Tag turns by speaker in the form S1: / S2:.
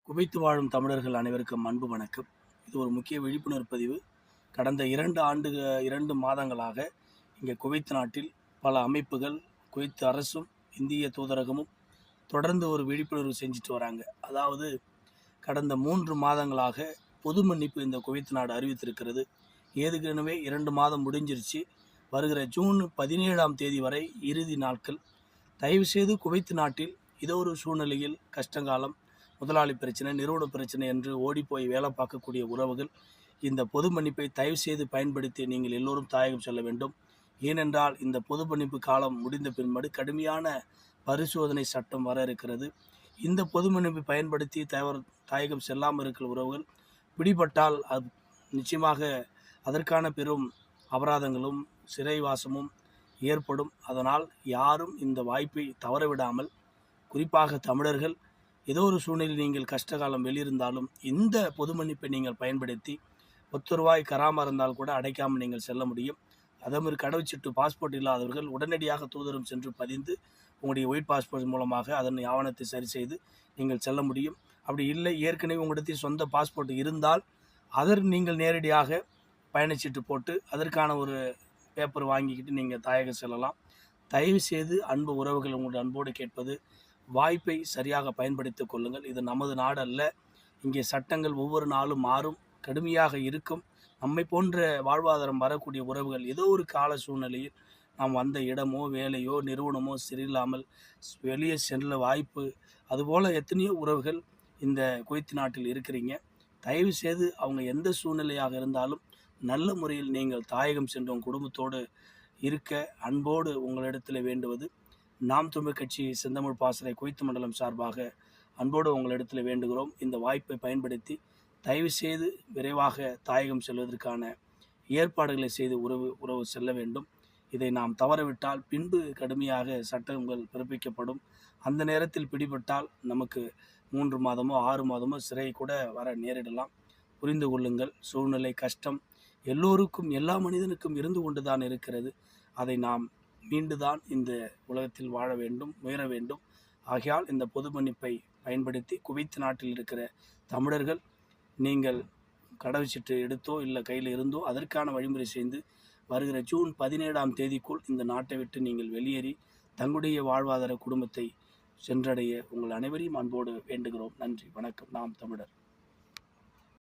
S1: Kuwait வாழும் தமிழர்கள் அனைவருக்கும் அன்பு வணக்கம். இது ஒரு முக்கிய விழிப்புணர்வு பதிவு. கடந்த 2 மாதங்களாக இங்கே குவைத் நாட்டில் பல அமைப்புகள், குவைத் அரசும் இந்திய தூதரகமும் தொடர்ந்து ஒரு விழிப்புணர்வு செஞ்சுட்டு வராங்க. அதாவது கடந்த 3 மாதங்களாக பொது மன்னிப்பு இந்த குவைத் நாடு அறிவித்திருக்கிறது. ஏற்கனவே 2 மாதம் முடிஞ்சிருச்சு. வருகிற ஜூன் 17ஆம் தேதி வரை இறுதி நாட்கள். தயவுசெய்து குவைத் நாட்டில் ஏதோ ஒரு சூழ்நிலையில் கஷ்டங்காலம், முதலாளி பிரச்சனை, நிறுவன பிரச்சனை என்று ஓடிப்போய் வேலை பார்க்கக்கூடிய உறவுகள் இந்த பொது மன்னிப்பை தயவுசெய்து பயன்படுத்தி நீங்கள் எல்லோரும் தாயகம் செல்ல வேண்டும். ஏனென்றால் இந்த பொது மன்னிப்பு காலம் முடிந்த பின்பு கடுமையான பரிசோதனை சட்டம் வர இருக்கிறது. இந்த பொது மன்னிப்பை பயன்படுத்தி தாயகம் செல்லாமல் இருக்கிற உறவுகள் பிடிபட்டால் அது நிச்சயமாக அதற்கான பெரும் அபராதங்களும் சிறைவாசமும் ஏற்படும். அதனால் யாரும் இந்த வாய்ப்பை தவறவிடாமல், குறிப்பாக தமிழர்கள், ஏதோ ஒரு சூழ்நிலையில் நீங்கள் கஷ்டகாலம் வெளியிருந்தாலும் இந்த பொது மன்னிப்பை நீங்கள் பயன்படுத்தி 10 ரூபாய் கராமா இருந்தால் கூட அடைக்காமல் நீங்கள் செல்ல முடியும். அதேமாதிரி கடவுச்சீட்டு பாஸ்போர்ட் இல்லாதவர்கள் உடனடியாக தூதரம் சென்று பதிந்து உங்களுடைய ஒயிட் பாஸ்போர்ட் மூலமாக அதன் ஆவணத்தை சரி செய்து நீங்கள் செல்ல முடியும். அப்படி இல்லை, ஏற்கனவே உங்களிடத்தில் சொந்த பாஸ்போர்ட் இருந்தால் அதற்கு நீங்கள் நேரடியாக பயணச்சீட்டு போட்டு அதற்கான ஒரு பேப்பர் வாங்கிக்கிட்டு நீங்கள் தாயகம் செல்லலாம். தயவு செய்து அன்பு உறவுகள், உங்களுடைய அன்போடு கேட்பது, வாய்ப்பை சரியாக பயன்படுத்திக் கொள்ளுங்கள். இது நமது நாடு அல்ல. இங்கே சட்டங்கள் ஒவ்வொரு நாளும் மாறும், கடுமையாக இருக்கும். நம்மை போன்ற வாழ்வாதாரம் வரக்கூடிய உறவுகள் ஏதோ ஒரு கால சூழ்நிலையில் நாம் வந்த இடமோ வேலையோ நிறுவனமோ சரியில்லாமல் வெளியே செல்ல வாய்ப்பு, அதுபோல் எத்தனையோ உறவுகள் இந்த குவைத் நாட்டில் இருக்கிறீங்க. தயவு செய்து அவங்க எந்த சூழ்நிலையாக இருந்தாலும் நல்ல முறையில் நீங்கள் தாயகம் சென்றோம் குடும்பத்தோடு இருக்க அன்போடு உங்களிடத்தில் வேண்டுவது, நாம் தமிழ் கட்சி செந்தமிழ் பாசறை குவைத் மண்டலம் சார்பாக அன்போடு உங்களிடத்தில் வேண்டுகிறோம். இந்த வாய்ப்பை பயன்படுத்தி தயவு செய்து விரைவாக தாயகம் செல்வதற்கான ஏற்பாடுகளை செய்து உறவு செல்ல வேண்டும். இதை நாம் தவறவிட்டால் பின்பு கடுமையாக சட்டங்கள் பிறப்பிக்கப்படும். அந்த நேரத்தில் பிடிபட்டால் நமக்கு 3 மாதமோ 6 மாதமோ சிறை கூட வர நேரிடலாம். புரிந்து கொள்ளுங்கள். சூழ்நிலை கஷ்டம் எல்லோருக்கும், எல்லா மனிதனுக்கும் இருந்து கொண்டு தான் இருக்கிறது. அதை நாம் மீண்டுதான் இந்த உலகத்தில் வாழ வேண்டும், முயற வேண்டும். ஆகையால் இந்த பொது மன்னிப்பை பயன்படுத்தி குவைத் நாட்டில் இருக்கிற தமிழர்கள், நீங்கள் கடவுச்சீட்டு எடுத்தோ இல்லை கையில் இருந்தோ அதற்கான வழிமுறை செய்து வருகிற ஜூன் 17ஆம் தேதிக்குள் இந்த நாட்டை விட்டு நீங்கள் வெளியேறி தங்களுடைய வாழ்வாதார குடும்பத்தை சென்றடைய உங்கள் அனைவரையும் அன்போடு வேண்டுகிறோம். நன்றி, வணக்கம். நாம் தமிழர்.